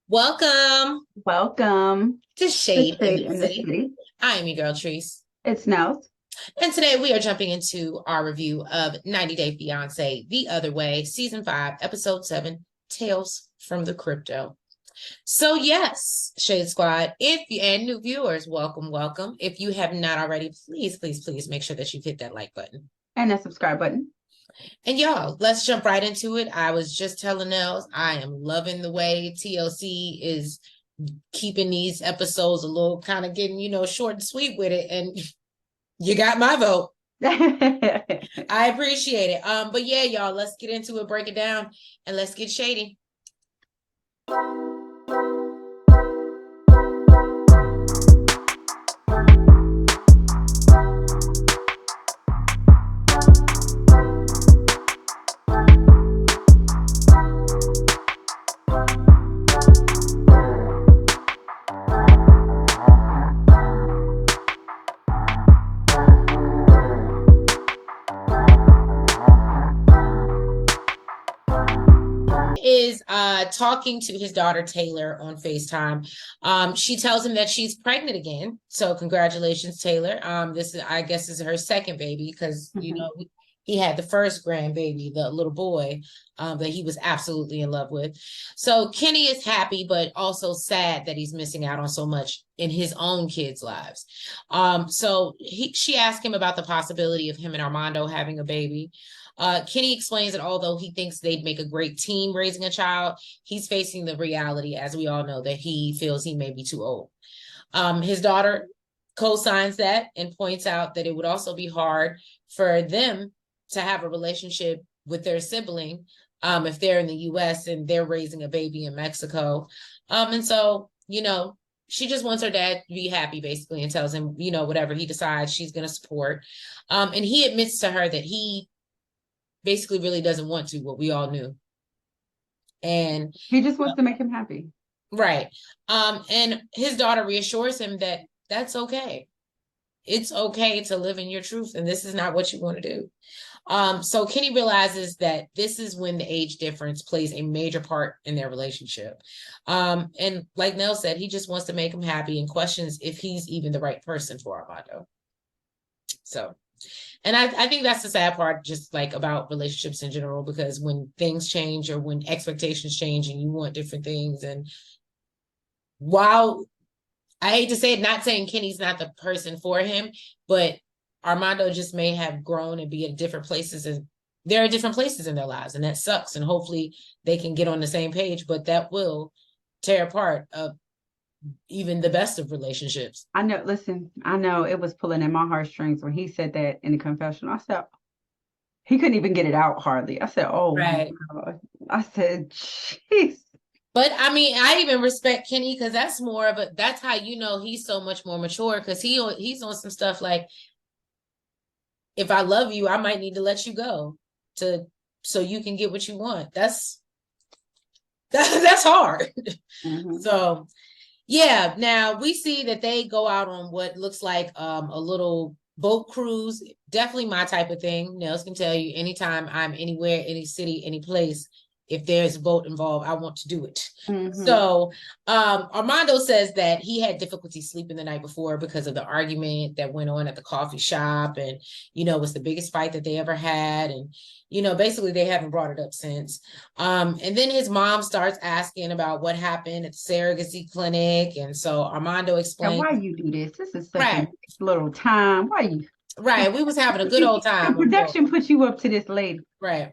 Welcome Welcome to to Shade in Shade the in the City. City. I am your girl, Treese. It's Nels. And today we are jumping into our review of 90 Day Fiancé, The Other Way, Season 5, Episode 7, Tales from the Crypto. So yes, Shade Squad, and new viewers, welcome. If you have not already, please make sure that you hit that like button. And that subscribe button. And y'all, let's jump right into it. I was just telling Nels, I am loving the way TLC is keeping these episodes a little kind of getting, short and sweet with it. And you got my vote. I appreciate it. But yeah, y'all, let's get into it, break it down, and let's get shady. Is talking to his daughter Taylor on FaceTime. She tells him that she's pregnant again. So congratulations, Taylor. This is, I guess, is her second baby because he had the first grandbaby, the little boy, that he was absolutely in love with. So Kenny is happy, but also sad that he's missing out on so much in his own kids' lives. So she asked him about the possibility of him and Armando having a baby. Kenny explains that although he thinks they'd make a great team raising a child, he's facing the reality, as we all know, that he feels he may be too old. His daughter co-signs that and points out that it would also be hard for them to have a relationship with their sibling if they're in the US and they're raising a baby in Mexico. And so, she just wants her dad to be happy, basically, and tells him, whatever he decides, she's going to support. And he admits to her that he basically really doesn't want to, what we all knew. And he just wants to make him happy. Right. And his daughter reassures him that that's okay. It's okay to live in your truth, and this is not what you want to do. So Kenny realizes that this is when the age difference plays a major part in their relationship. And like Nell said, he just wants to make him happy and questions if he's even the right person for Armando. So, and I think that's the sad part, just like about relationships in general, because when things change or when expectations change and you want different things, and while I hate to say it, not saying Kenny's not the person for him, but Armando just may have grown and be at different places, and there are different places in their lives, and that sucks. And hopefully they can get on the same page, but that will tear apart even the best of relationships. I know, listen, I know it was pulling at my heartstrings when he said that in the confessional. I said, he couldn't even get it out hardly. I said, oh, right. My God. I said, jeez. But I mean, I even respect Kenny because that's more of that's how he's so much more mature, because he's on some stuff like, if I love you, I might need to let you go so you can get what you want. That's hard. So yeah, now we see that they go out on what looks like a little boat cruise. Definitely my type of thing. Nels can tell you, anytime I'm anywhere, any city, any place, if there's a boat involved, I want to do it. So Armando says that he had difficulty sleeping the night before because of the argument that went on at the coffee shop, and it was the biggest fight that they ever had, and basically they haven't brought it up since. And then his mom starts asking about what happened at the surrogacy clinic, and so Armando explains, why you do this? This is such a little time. Why you? Right, we was having a good old time. The production put you up to this lady. Right.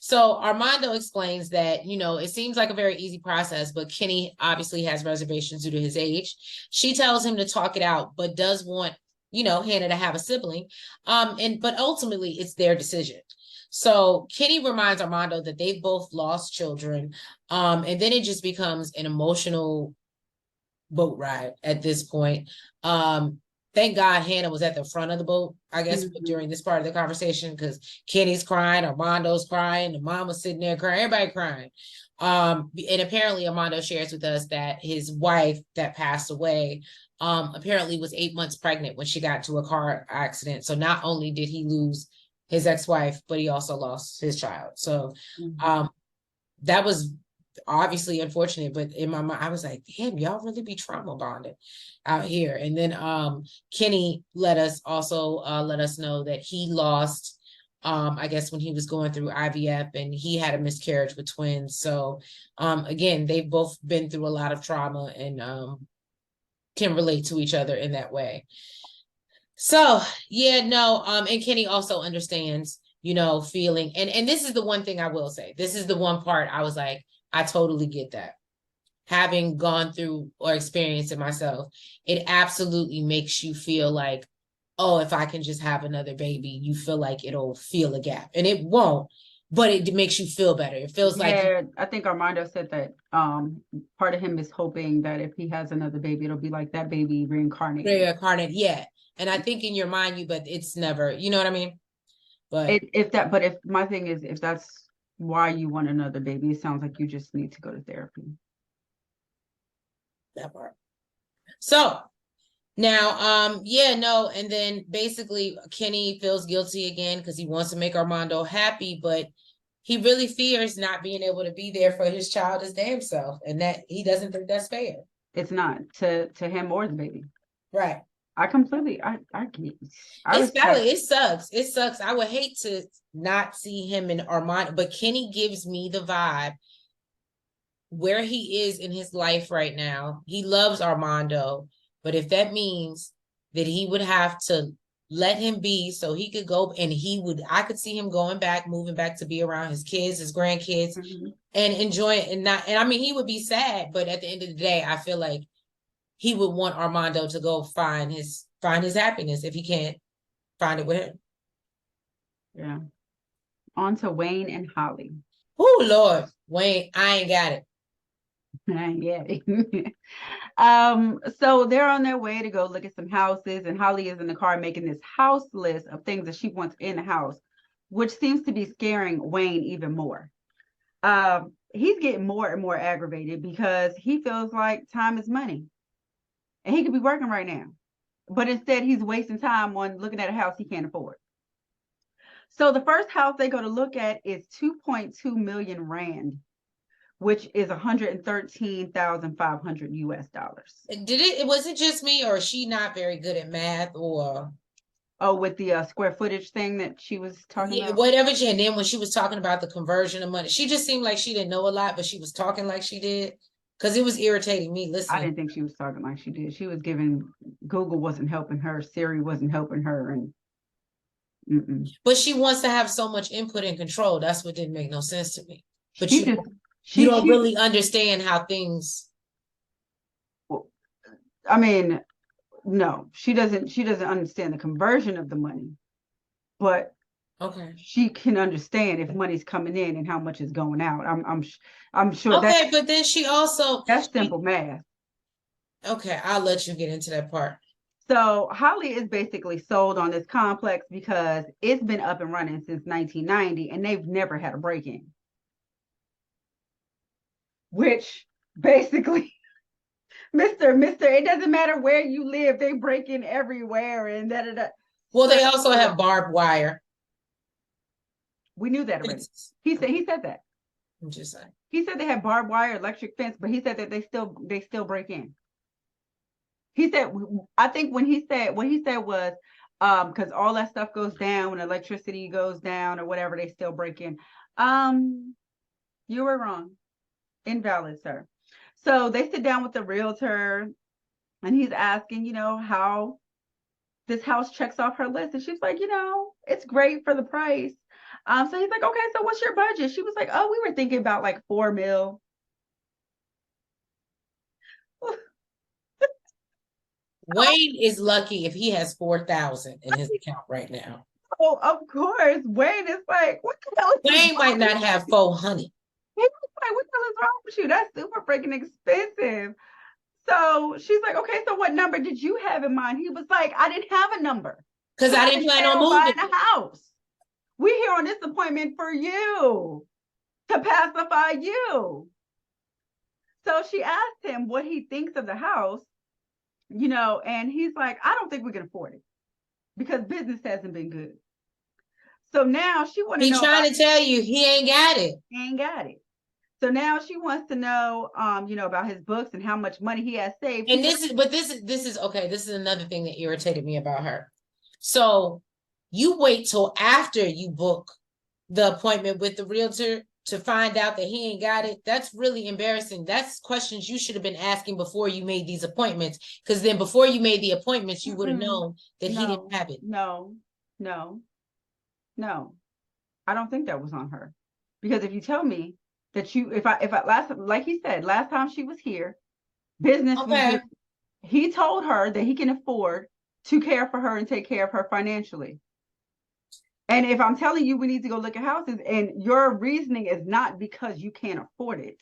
So Armando explains that, it seems like a very easy process, but Kenny obviously has reservations due to his age. She tells him to talk it out, but does want, Hannah to have a sibling. But ultimately it's their decision. So Kenny reminds Armando that they've both lost children. And then it just becomes an emotional boat ride at this point. Thank God Hannah was at the front of the boat, I guess, during this part of the conversation, because Kenny's crying, Armando's crying, the mom was sitting there crying, everybody crying. And apparently Armando shares with us that his wife that passed away apparently was 8 months pregnant when she got into a car accident. So not only did he lose his ex-wife, but he also lost his child. So that was obviously unfortunate, but in my mind, I was like, damn, y'all really be trauma bonded out here. And then Kenny let us know that he lost, I guess when he was going through IVF, and he had a miscarriage with twins. So again, they've both been through a lot of trauma and can relate to each other in that way. So yeah, no, and Kenny also understands, feeling, and this is the one thing I will say. This is the one part I was like, I totally get that. Having gone through or experienced it myself, it absolutely makes you feel like, oh, if I can just have another baby, you feel like it'll fill a gap. And it won't, but it makes you feel better. It feels like, I think Armando said that part of him is hoping that if he has another baby, it'll be like that baby reincarnated. Yeah. And I think in your mind, but it's never, you know what I mean? But if my thing is, if that's why you want another baby, it sounds like you just need to go to therapy. That part. So now, and then basically Kenny feels guilty again because he wants to make Armando happy, but he really fears not being able to be there for his child his damn self, and that he doesn't think that's fair. It's not to him or the baby. Right. I completely, I get it. It's valid. It sucks. It sucks. I would hate to not see him in Armando, but Kenny gives me the vibe where he is in his life right now. He loves Armando, but if that means that he would have to let him be so he could go, and I could see him moving back to be around his kids, his grandkids, and enjoy it. And I mean, he would be sad, but at the end of the day, I feel like he would want Armando to go find his happiness if he can't find it with him. Yeah. On to Wayne and Holly. Oh Lord, Wayne, I ain't got it. So they're on their way to go look at some houses, and Holly is in the car making this house list of things that she wants in the house, which seems to be scaring Wayne even more. He's getting more and more aggravated because he feels like time is money, and he could be working right now, but instead he's wasting time on looking at a house he can't afford. So the first house they go to look at is 2.2 million rand, which is 113,500 US dollars. Was it just me, or is she not very good at math, or? Oh, with the square footage thing that she was talking about? Whatever and then when she was talking about the conversion of money, she just seemed like she didn't know a lot, but she was talking like she did. Because it was irritating me listening. I didn't think she was talking like she did. She was Google wasn't helping her, Siri wasn't helping her, and But she wants to have so much input and control. That's what didn't make no sense to me. But you don't really understand how things. I mean, no, she doesn't understand the conversion of the money, but okay, she can understand if money's coming in and how much is going out. I'm sure. Okay, but then that's simple math. Okay, I'll let you get into that part. So Holly is basically sold on this complex because it's been up and running since 1990, and they've never had a break-in. Which basically, Mister, it doesn't matter where you live, they break in everywhere, and da. Well, they also have barbed wire. We knew that already. He said that. I'm just saying. He said they had barbed wire, electric fence, but he said that they still break in. He said, I think what he said was, because all that stuff goes down when electricity goes down or whatever, they still break in. You were wrong. Invalid, sir. So they sit down with the realtor, and he's asking, how this house checks off her list. And she's like, it's great for the price. So he's like, okay, so what's your budget? She was like, oh, we were thinking about like 4 mil. Wayne is lucky if he has 4,000 in his account right now. Oh, of course. Wayne is like, what the hell? Wayne might not have 400. He was like, what the hell is wrong with you? That's super freaking expensive. So she's like, okay, so what number did you have in mind? He was like, I didn't have a number. Because I didn't plan on moving a house. We're here on this appointment for you, to pacify you. So she asked him what he thinks of the house, and he's like, I don't think we can afford it because business hasn't been good. So now she wanted to know. He's trying to tell you he ain't got it. He ain't got it. So now she wants to know, about his books and how much money he has saved. And this is okay. This is another thing that irritated me about her. So you wait till after you book the appointment with the realtor to find out that he ain't got it. That's really embarrassing. That's questions you should have been asking before you made these appointments. Because then before you made the appointments, you would have known that he didn't have it. No. I don't think that was on her. Because if you tell me that if I last, like he said, last time she was here, business was good. He told her that he can afford to care for her and take care of her financially. And if I'm telling you we need to go look at houses and your reasoning is not because you can't afford it,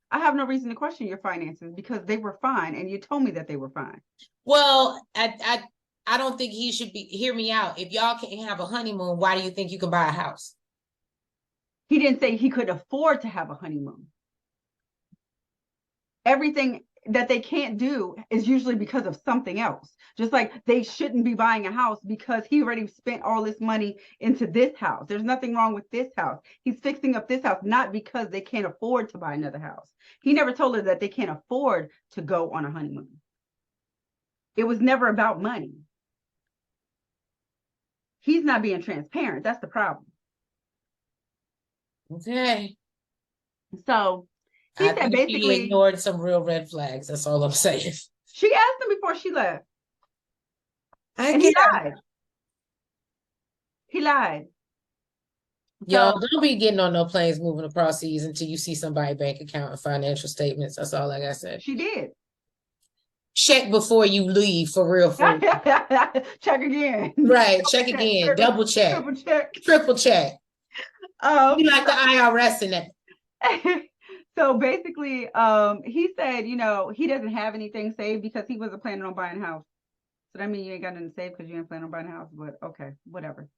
I have no reason to question your finances because they were fine and you told me that they were fine. Well, I don't think he should be, hear me out. If y'all can't have a honeymoon, why do you think you can buy a house? He didn't say he could afford to have a honeymoon. Everything that they can't do is usually because of something else. Just like they shouldn't be buying a house because he already spent all this money into this house. There's nothing wrong with this house. He's fixing up this house, not because they can't afford to buy another house. He never told her that they can't afford to go on a honeymoon. It was never about money. He's not being transparent. That's the problem. Okay. So he said basically he ignored some real red flags. That's all I'm saying. She asked him before she left. And he lied. He lied. Y'all don't be getting on no planes moving across seas until you see somebody's bank account and financial statements. That's all I gotta say. She did. Check before you leave, for real. Check again. Right. Check again. Double check. Triple check. You like the IRS in that. So basically, he said, he doesn't have anything saved because he wasn't planning on buying a house. So that means you ain't got nothing saved because you ain't planning on buying a house, but okay, whatever.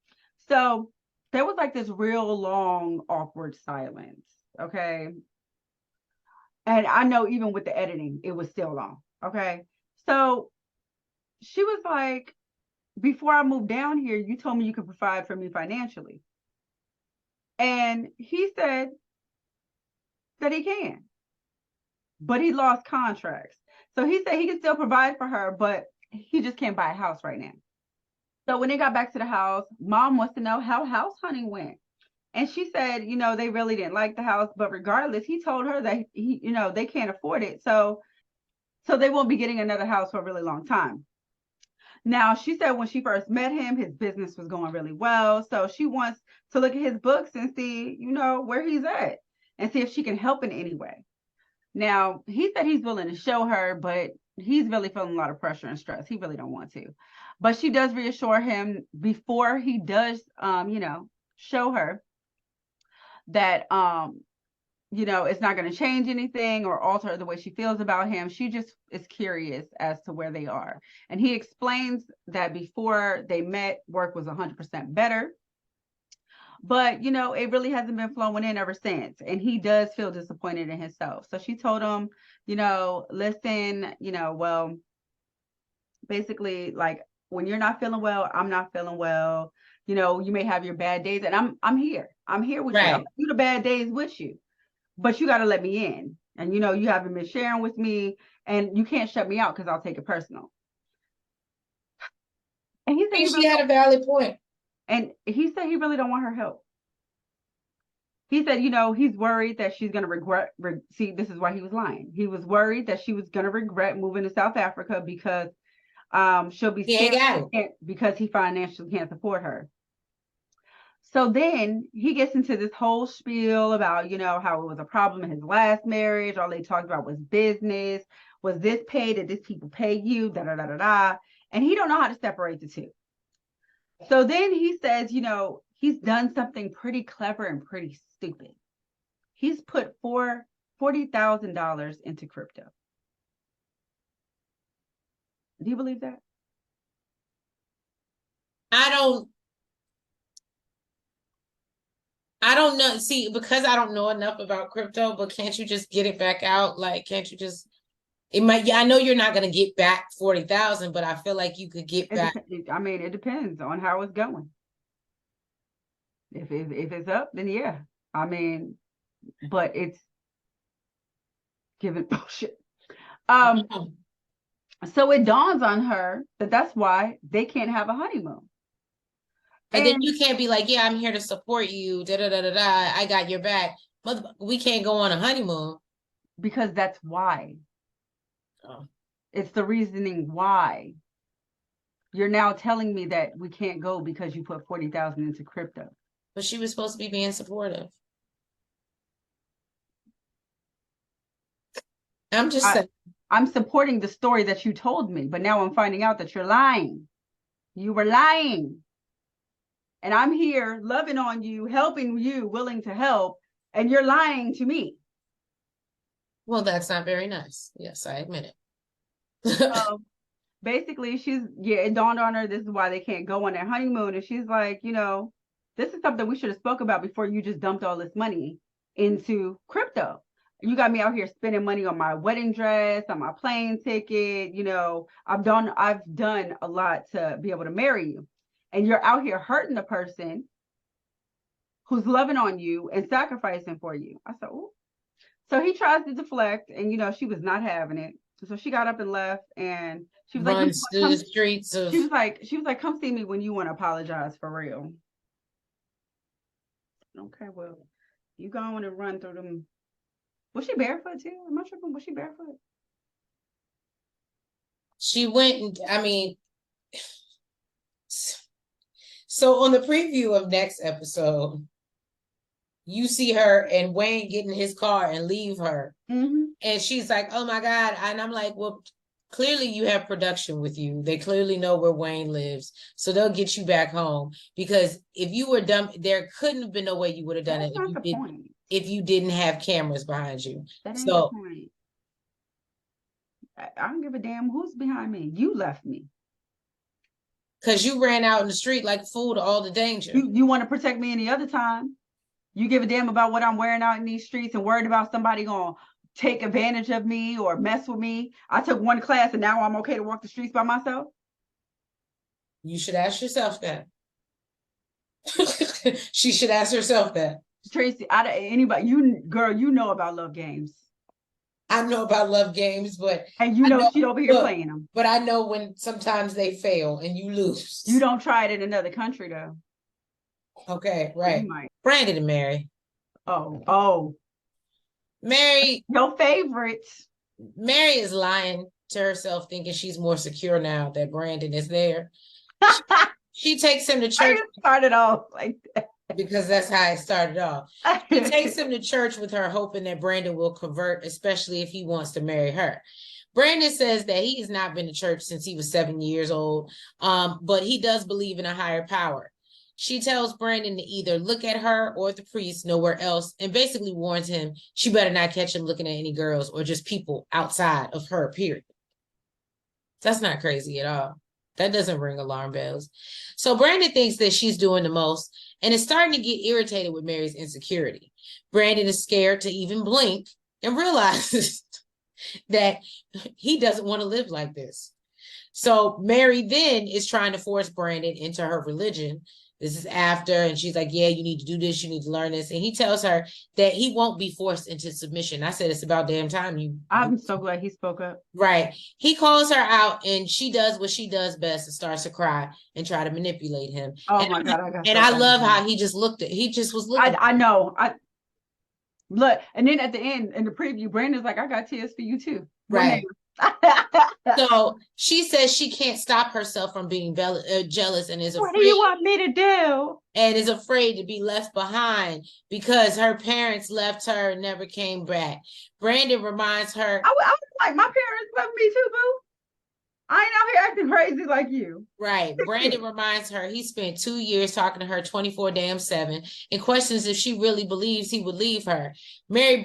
So there was like this real long, awkward silence. Okay. And I know even with the editing, it was still long. Okay. So she was like, before I moved down here, you told me you could provide for me financially. And he said that he can, but he lost contracts. So he said he can still provide for her, but he just can't buy a house right now. So when they got back to the house, mom wants to know how house hunting went. And she said, they really didn't like the house, but regardless, he told her that they can't afford it. So they won't be getting another house for a really long time. Now, she said when she first met him, his business was going really well. So she wants to look at his books and see, where he's at and see if she can help in any way. Now, he said he's willing to show her, but he's really feeling a lot of pressure and stress. He really don't want to. But she does reassure him before he does, show her that, it's not going to change anything or alter the way she feels about him. She just is curious as to where they are. And he explains that before they met, work was 100% better. But, it really hasn't been flowing in ever since. And he does feel disappointed in himself. So she told him, listen, well, basically, like, when you're not feeling well, I'm not feeling well. You may have your bad days. And I'm here. I'm here with you. I'm through the bad days with you. But you got to let me in. And, you haven't been sharing with me. And you can't shut me out because I'll take it personal. And he said she had a valid point. And he said he really don't want her help. He said, he's worried that she's going to regret. See, this is why he was lying. He was worried that she was going to regret moving to South Africa because she'll be scared because he financially can't support her. So then he gets into this whole spiel about, how it was a problem in his last marriage. All they talked about was business. Was this paid? Did these people pay you? Da, da, da, da, da. And he don't know how to separate the two. So then he says, he's done something pretty clever and pretty stupid. He's put $40,000 into crypto. Do you believe that? I don't know. See, because I don't know enough about crypto, but can't you just get it back out? Like, can't you just, it might, I know you're not going to get back 40,000, but I feel like you could get back. It depends on how it's going. If it's up, then yeah. But giving bullshit. So it dawns on her that that's why they can't have a honeymoon. And then you can't be like, yeah, I'm here to support you. Da da da da da. I got your back. We can't go on a honeymoon. Because that's why. Oh. It's the reasoning why. You're now telling me that we can't go because you put 40,000 into crypto. But she was supposed to be being supportive. I'm just saying. I'm supporting the story that you told me, but now I'm finding out that you're lying. You were lying. And I'm here loving on you, helping you, willing to help, and you're lying to me. Well, that's not very nice. Yes, I admit it. So basically, it dawned on her, this is why they can't go on their honeymoon. And she's like, this is something we should have spoke about before you just dumped all this money into crypto. You got me out here spending money on my wedding dress, on my plane ticket. I've done a lot to be able to marry you. And you're out here hurting the person who's loving on you and sacrificing for you. I said, ooh. So he tries to deflect, and she was not having it. So she got up and left, and she was runs like, through the streets of. She was like, come see me when you want to apologize for real. Okay, well, you go on and run through them. Was she barefoot too? Am I tripping? Was she barefoot? She went, so on the preview of next episode, you see her and Wayne get in his car and leave her. Mm-hmm. And she's like, oh my God. And I'm like, well, clearly you have production with you. They clearly know where Wayne lives. So they'll get you back home. Because if you were dumb, there couldn't have been no way you would have done it if you didn't have cameras behind you. That ain't the point. I don't give a damn who's behind me. You left me. Because you ran out in the street like a fool to all the danger. You want to protect me any other time. You give a damn about what I'm wearing out in these streets and worried about somebody going to take advantage of me or mess with me. I took one class and now I'm okay to walk the streets by myself. You should ask yourself that. She should ask herself that. Tracy, anybody, you know about love games. I know about love games, but and she over here playing them. But I know when sometimes they fail and you lose. You don't try it in another country though. Okay, right. Brandan and Mary. Oh. Mary. Your favorite. Mary is lying to herself, thinking she's more secure now that Brandan is there. She takes him to church. I started off like that. Because that's how it started off. She takes him to church with her, hoping that Brandan will convert, especially if he wants to marry her. Brandan says that he has not been to church since he was 7 years old, but he does believe in a higher power. She tells Brandan to either look at her or the priest nowhere else, and basically warns him she better not catch him looking at any girls or just people outside of her, period. That's not crazy at all. That doesn't ring alarm bells. So Brandan thinks that she's doing the most and is starting to get irritated with Mary's insecurity. Brandan is scared to even blink and realizes that he doesn't want to live like this. So Mary then is trying to force Brandan into her religion. This is after, and she's like, yeah, you need to do this, you need to learn this. And he tells her that he won't be forced into submission. I said, it's about damn time I'm so glad he spoke up. Right. He calls her out and she does what she does best and starts to cry and try to manipulate him. Oh and my God. I love how he just was looking. I know. Look, and then at the end in the preview, Brandon's like, I got tears for you too. Right. So she says she can't stop herself from being jealous and is afraid. What do you want me to do? And is afraid to be left behind because her parents left her and never came back. Brandan reminds her. I was like, my parents left me too, boo. I ain't out here acting crazy like you. Right. Brandan reminds her he spent 2 years talking to her 24/7 and questions if she really believes he would leave her. Brandan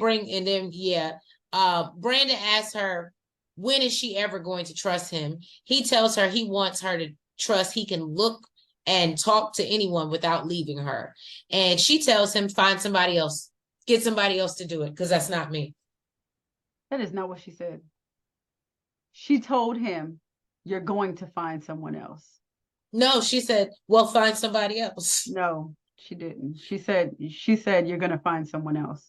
asks her, when is she ever going to trust him? He tells her he wants her to trust he can look and talk to anyone without leaving her. And she tells him, find somebody else. Get somebody else to do it, because that's not me. That is not what she said. She told him, you're going to find someone else. No, she said, well, find somebody else. No, she didn't. She said, you're going to find someone else.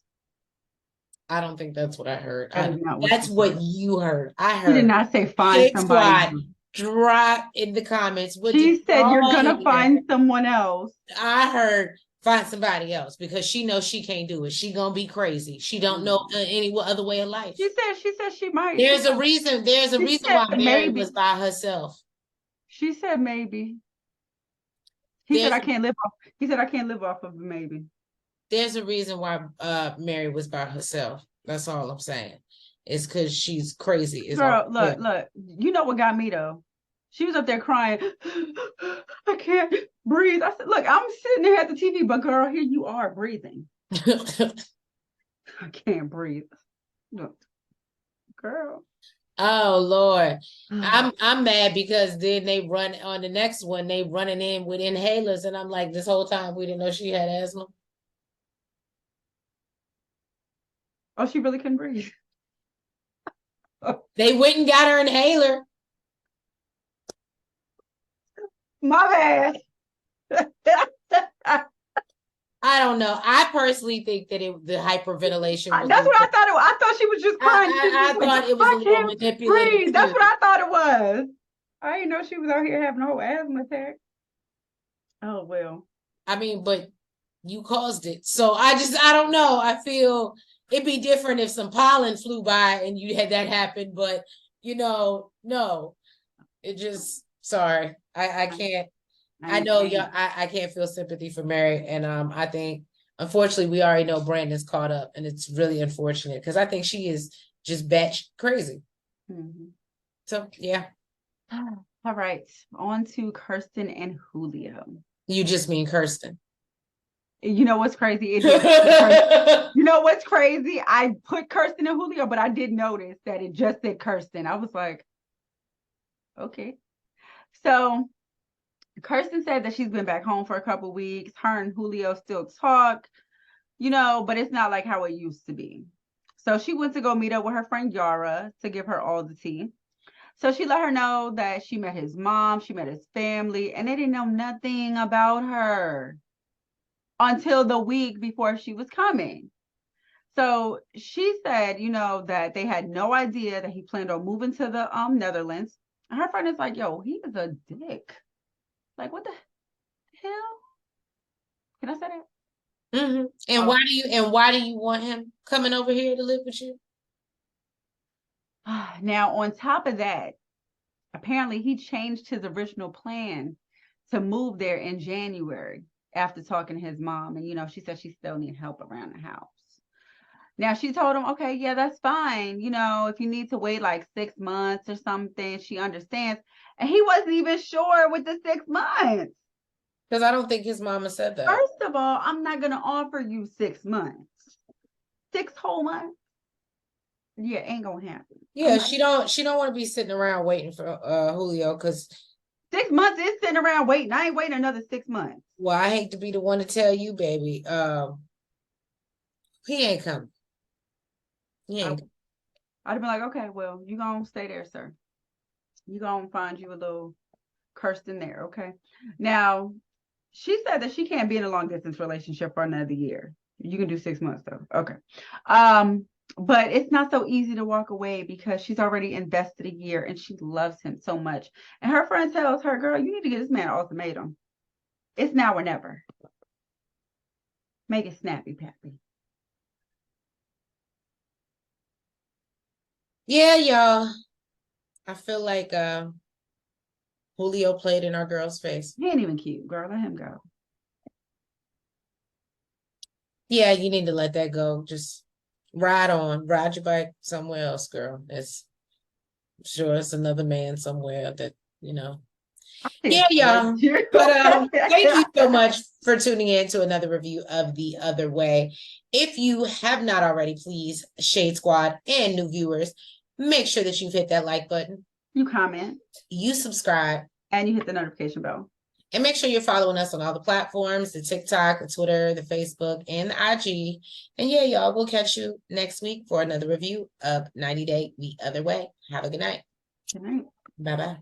I don't think that's what I heard. That is not what That's she what said. you heard. I She did heard. not say find Shade somebody. Squad, drop in the comments. What She did said you're y'all gonna hear? find someone else. I heard find somebody else because she knows she can't do it. She gonna be crazy. She don't know any other way of life. She said she might. There's a reason. There's a reason why Mary was by herself. She said maybe. He said I can't live off. He said I can't live off of a maybe. There's a reason why Mary was by herself. That's all I'm saying. It's because she's crazy. Girl, look. You know what got me though? She was up there crying. I can't breathe. I said, look, I'm sitting there at the TV, but girl, here you are breathing. I can't breathe. Look, girl. Oh Lord. I'm mad because then they run on the next one, they running in with inhalers, and I'm like, this whole time we didn't know she had asthma. Oh, she really couldn't breathe. They went and got her inhaler. My bad. I don't know. I personally think that the hyperventilation was that's what I thought it was. I thought she was just crying. I thought it was a little manipulative. That's what I thought it was. I didn't know she was out here having a whole asthma attack. Oh well. I mean, but you caused it. So I don't know. I feel it'd be different if some pollen flew by and you had that happen, but no. It just sorry. I can't. I know I can't feel sympathy for Mary. And I think unfortunately we already know Brandon's caught up, and it's really unfortunate because I think she is just batch crazy. Mm-hmm. So yeah. All right. On to Kirsten and Julio. You just mean Kirsten. You know what's crazy? You know what's crazy? I put Kirsten and Julio, but I did notice that it just said Kirsten. I was like, okay. So Kirsten said that she's been back home for a couple of weeks. Her and Julio still talk, but it's not like how it used to be. So she went to go meet up with her friend Yara to give her all the tea. So she let her know that she met his mom, she met his family, and they didn't know nothing about her until the week before she was coming. So she said, that they had no idea that he planned on moving to the Netherlands. And her friend is like, yo, he is a dick. Like, what the hell? Can I say that? Mm-hmm. And why do you want him coming over here to live with you? Now, on top of that, apparently he changed his original plan to move there in January after talking to his mom. And, she said she still needs help around the house. Now, she told him, okay, yeah, that's fine. If you need to wait like 6 months or something, she understands. And he wasn't even sure with the 6 months. Because I don't think his mama said that. First of all, I'm not going to offer you 6 months. 6 whole months? Yeah, ain't going to happen. Yeah, she don't want to be sitting around waiting for Julio because 6 months is sitting around waiting. I ain't waiting another 6 months. Well, I hate to be the one to tell you, baby. He ain't coming. I'd have been like, okay, well, you gonna stay there, sir. You gonna find you a little Kirsten there, okay? Now, she said that she can't be in a long distance relationship for another year. You can do 6 months though, okay. But it's not so easy to walk away because she's already invested a year and she loves him so much. And her friend tells her, girl, you need to get this man an ultimatum. It's now or never. Make it snappy, Pappy. Yeah, y'all. I feel like Julio played in our girl's face. He ain't even cute, girl. Let him go. Yeah, you need to let that go. Just ride your bike somewhere else, girl. I'm sure it's another man somewhere that, Yeah, y'all. But thank you so much for tuning in to another review of The Other Way. If you have not already, please, Shade Squad and new viewers, make sure that you've hit that like button. You comment. You subscribe. And you hit the notification bell. And make sure you're following us on all the platforms, the TikTok, the Twitter, the Facebook, and the IG. And yeah, y'all, we'll catch you next week for another review of 90 Day The Other Way. Have a good night. Good night. Bye-bye.